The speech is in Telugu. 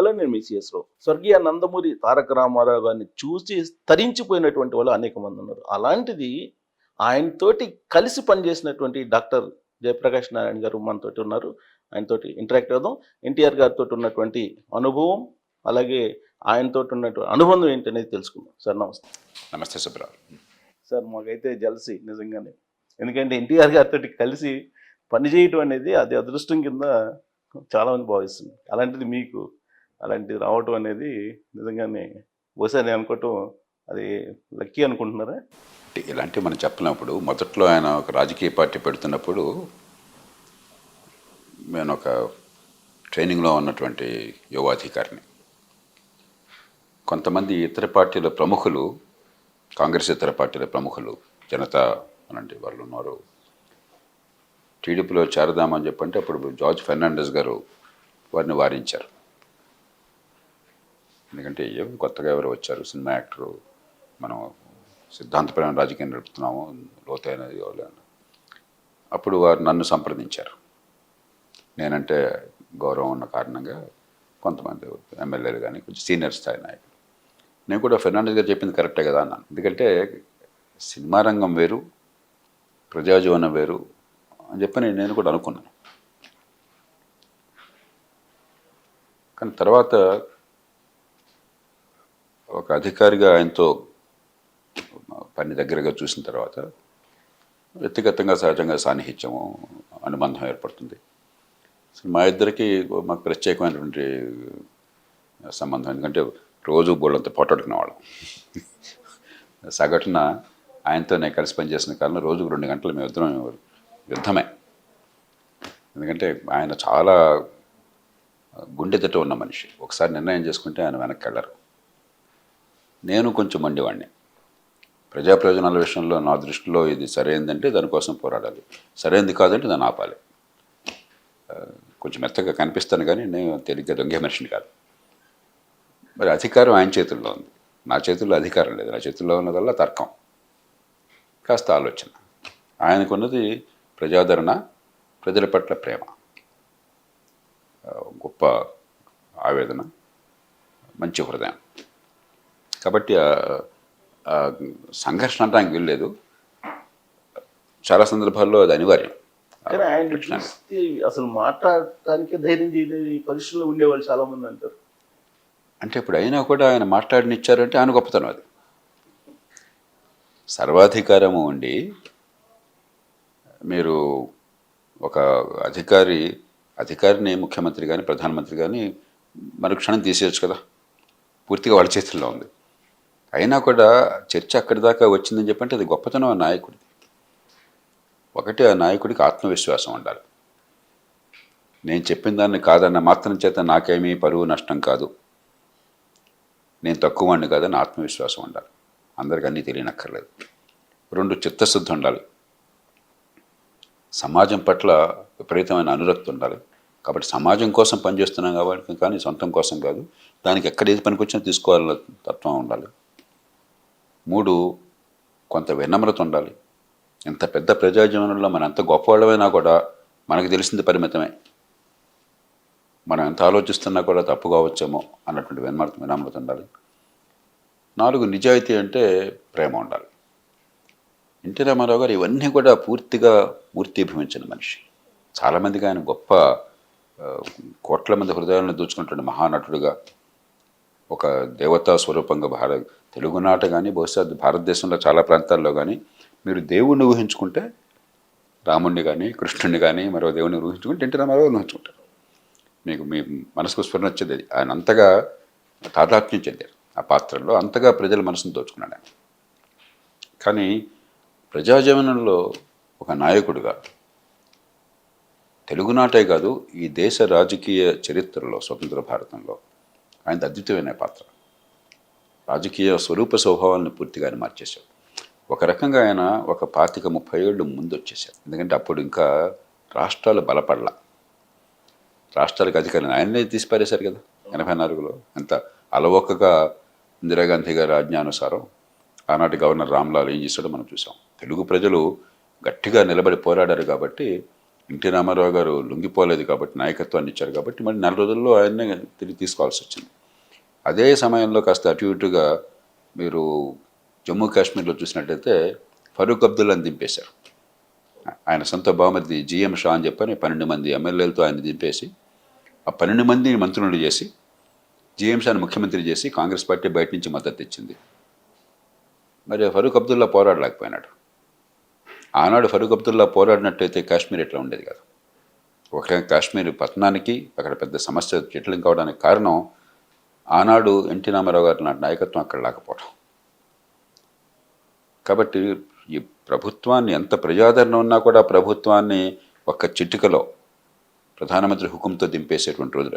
హలో నేను మీ సిఎస్‌రావు. స్వర్గీయ నందమూరి తారక రామారావు గారిని చూసి తరించిపోయినటువంటి వాళ్ళు అనేక మంది ఉన్నారు. అలాంటిది ఆయనతోటి కలిసి పనిచేసినటువంటి డాక్టర్ జయప్రకాష్ నారాయణ గారు మనతోటి ఉన్నారు. ఆయనతోటి ఇంటరాక్ట్ అవుదాం. ఎన్టీఆర్ గారితోటి ఉన్నటువంటి అనుభవం, అలాగే ఆయనతోటి ఉన్నటువంటి అనుబంధం ఏంటనేది తెలుసుకుందాం. సార్ నమస్తే. నమస్తే సుబ్రావ్. సార్ మాకైతే జెలసీ నిజంగానే. ఎందుకంటే ఎన్టీఆర్ గారితోటి కలిసి పనిచేయటం అనేది అది అదృష్టం కింద చాలామంది భావిస్తుంది. అలాంటిది మీకు అలాంటిది రావటం అనేది నిజంగానే బహుశా నేను అనుకోవటం అది లక్కీ అనుకుంటున్నారా? ఇలాంటివి మనం చెప్పినప్పుడు మొదట్లో ఆయన ఒక రాజకీయ పార్టీ పెడుతున్నప్పుడు నేను ఒక ట్రైనింగ్లో ఉన్నటువంటి యువాధికారిని. కొంతమంది ఇతర పార్టీల ప్రముఖులు, కాంగ్రెస్ ఇతర పార్టీల ప్రముఖులు, జనతా అలాంటి వాళ్ళు ఉన్నారు, టీడీపీలో చేరదామని చెప్పంటే అప్పుడు జార్జ్ ఫెర్నాండెస్ గారు వారిని వారించారు. ఎందుకంటే కొత్తగా ఎవరు వచ్చారు, సినిమా యాక్టరు, మనం సిద్ధాంతపరమైన రాజకీయం నడుపుతున్నాము, లోతైనది అని. అప్పుడు వారు నన్ను సంప్రదించారు. నేనంటే గౌరవం ఉన్న కారణంగా కొంతమంది ఎమ్మెల్యేలు కానీ కొంచెం సీనియర్ స్థాయి నాయకులు. నేను కూడా ఫెర్నాండెస్ గారు చెప్పింది కరెక్టే కదా అన్నాను. ఎందుకంటే సినిమా రంగం వేరు, ప్రజాజీవనం వేరు అని చెప్పని నేను కూడా అనుకున్నాను. కానీ తర్వాత ఒక అధికారిగా ఆయనతో పని దగ్గరగా చూసిన తర్వాత వ్యక్తిగతంగా సహజంగా సాన్నిహిత్యము, అనుబంధం ఏర్పడుతుంది. మా ఇద్దరికి మాకు ప్రత్యేకమైనటువంటి సంబంధం. ఎందుకంటే రోజు బోళ్ళంతా పోటాడుకునేవాళ్ళం. సగటున ఆయనతో నేను కలిసి పనిచేసిన కాలంలో రోజుకు 2 గంటలు మేమిద్దరం యుద్ధమే. ఎందుకంటే ఆయన చాలా గుండెతట ఉన్న మనిషి. ఒకసారి నిర్ణయం చేసుకుంటే ఆయన వెనక్కి వెళ్ళరు. నేను కొంచెం మండివాడిని. ప్రజా ప్రయోజనాల విషయంలో నా దృష్టిలో ఇది సరైనదంటే దానికోసం పోరాడాలి, సరైనది కాదంటే దాన్ని ఆపాలి. కొంచెం మెత్తగా కనిపిస్తాను కానీ నేను తేలిగ్గా దొంగే మనిషిని కాదు. మరి అధికారం ఆయన చేతుల్లో ఉంది, నా చేతుల్లో అధికారం లేదు. నా చేతుల్లో ఉన్నదల్లా తర్కం, కాస్త ఆలోచన. ఆయనకున్నది ప్రజాదరణ, ప్రజల పట్ల ప్రేమ, గొప్ప ఆవేదన, మంచి హృదయం. కాబట్టి సంఘర్షణ అంటే ఆయనకు వెళ్ళలేదు. చాలా సందర్భాల్లో అది అనివార్యం. కానీ ఆయన చూస్తే అసలు మాట్లాడటానికి ధైర్యం చేయలేని పరిస్థితుల్లో ఉండేవాళ్ళు చాలామంది అంటారు. అంటే ఇప్పుడు అయినా కూడా ఆయన మాట్లాడనిచ్చారంటే ఆయన గొప్పతనం. అది సర్వాధికారము ఉండి మీరు ఒక అధికారిని ముఖ్యమంత్రి కానీ ప్రధానమంత్రి కానీ మరుక్షణం తీసేయచ్చు కదా. పూర్తిగా వాళ్ళ చేతుల్లో ఉంది. అయినా కూడా చర్చ అక్కడి దాకా వచ్చిందని చెప్పంటే అది గొప్పతనం ఆ నాయకుడిది. ఒకటి, ఆ నాయకుడికి ఆత్మవిశ్వాసం ఉండాలి. నేను చెప్పిన దాన్ని కాదన్న మాత్రం చేత నాకేమీ పరువు నష్టం కాదు, నేను తక్కువ వాడిని కాదని ఆత్మవిశ్వాసం ఉండాలి. అందరికి అన్నీ తెలియనక్కర్లేదు. 2, చిత్తశుద్ధి ఉండాలి. సమాజం పట్ల విపరీతమైన అనురక్తి ఉండాలి. కాబట్టి సమాజం కోసం పనిచేస్తున్నాం కాబట్టి, కానీ సొంతం కోసం కాదు. దానికి ఎక్కడ ఏది పనికొచ్చినా తీసుకోవాలన్న తత్వం ఉండాలి. 3, కొంత వినమ్రత ఉండాలి. ఎంత పెద్ద ప్రజాజీవనంలో మనం ఎంత గొప్పవాళ్ళమైనా కూడా మనకు తెలిసింది పరిమితమే. మనం ఎంత ఆలోచిస్తున్నా కూడా తప్పు కావచ్చేమో అన్నటువంటి వినమ్రత ఉండాలి. 4, నిజాయితీ అంటే ప్రేమ ఉండాలి. ఎన్టీ రామారావు గారు ఇవన్నీ కూడా పూర్తిగా మూర్తీభవించిన మనిషి. చాలామందికి ఆయన గొప్ప కోట్ల మంది హృదయాలను దోచుకుంటున్న మహానటుడుగా, ఒక దేవతా స్వరూపంగా తెలుగునాట కానీ బహుశా భారతదేశంలో చాలా ప్రాంతాల్లో కానీ మీరు దేవుణ్ణి ఊహించుకుంటే రాముణ్ణి కానీ కృష్ణుడిని కానీ మరో దేవుణ్ణి ఊహించుకుంటే ఎన్టీ రామారావు ఊహించుకుంటారు. మీకు మీ మనసుకు స్ఫురణ వచ్చేది. ఆయన అంతగా తాదాత్మ్యం చెందారు ఆ పాత్రలో, అంతగా ప్రజల మనసును దోచుకున్నాడు ఆయన. కానీ ప్రజాజీవనంలో ఒక నాయకుడిగా తెలుగునాటే కాదు ఈ దేశ రాజకీయ చరిత్రలో, స్వతంత్ర భారతంలో ఆయన అద్భుతమైన పాత్ర. రాజకీయ స్వరూప స్వభావాలను పూర్తిగా ఆయన మార్చేశాడు. ఒక రకంగా ఆయన ఒక 25-30 ఏళ్ళు ముందు వచ్చేసారు. ఎందుకంటే అప్పుడు ఇంకా రాష్ట్రాలు బలపడలా. రాష్ట్రాలకు అధికారులు ఆయనే తీసిపారేశారు కదా 84లో. అంత అలవోకగా ఇందిరాగాంధీ గారి ఆజ్ఞానుసారం ఆనాటి గవర్నర్ రామ్లాల్ ఏం చేశాడో మనం చూసాం. తెలుగు ప్రజలు గట్టిగా నిలబడి పోరాడారు కాబట్టి ఎన్టీ రామారావు గారు లొంగిపోలేదు కాబట్టి, నాయకత్వాన్ని ఇచ్చారు కాబట్టి మరి 4 రోజుల్లో ఆయన్నే తిరిగి తీసుకోవాల్సి వచ్చింది. అదే సమయంలో కాస్త అటు ఇటుగా మీరు జమ్మూ కాశ్మీర్లో చూసినట్టయితే ఫరూక్ అబ్దుల్లాని దింపేశారు. ఆయన సొంత బామర్ది జిఎం షా అని చెప్పని 12 మంది ఎమ్మెల్యేలతో ఆయన దింపేసి ఆ 12 మంది మంత్రులను చేసి జిఎం షాని ముఖ్యమంత్రి చేసి కాంగ్రెస్ పార్టీ బయట నుంచి మద్దతు ఇచ్చింది. మరి ఫరూక్ అబ్దుల్లా పోరాడలేకపోయినాడు. ఆనాడు ఫరూక్ అబ్దుల్లా పోరాడినట్టయితే కాశ్మీర్ ఎట్లా ఉండేది కాదు. ఒక కాశ్మీర్ పతనానికి అక్కడ పెద్ద సమస్య జటిలం కావడానికి కారణం ఆనాడు ఎన్టీ రామారావు గారి నాటి నాయకత్వం అక్కడ లేకపోవడం. కాబట్టి ఈ ప్రభుత్వాన్ని ఎంత ప్రజాదరణ ఉన్నా కూడా ప్రభుత్వాన్ని ఒక్క చిటికలో ప్రధానమంత్రి హుకుంతో దింపేసేటువంటి రోజులు.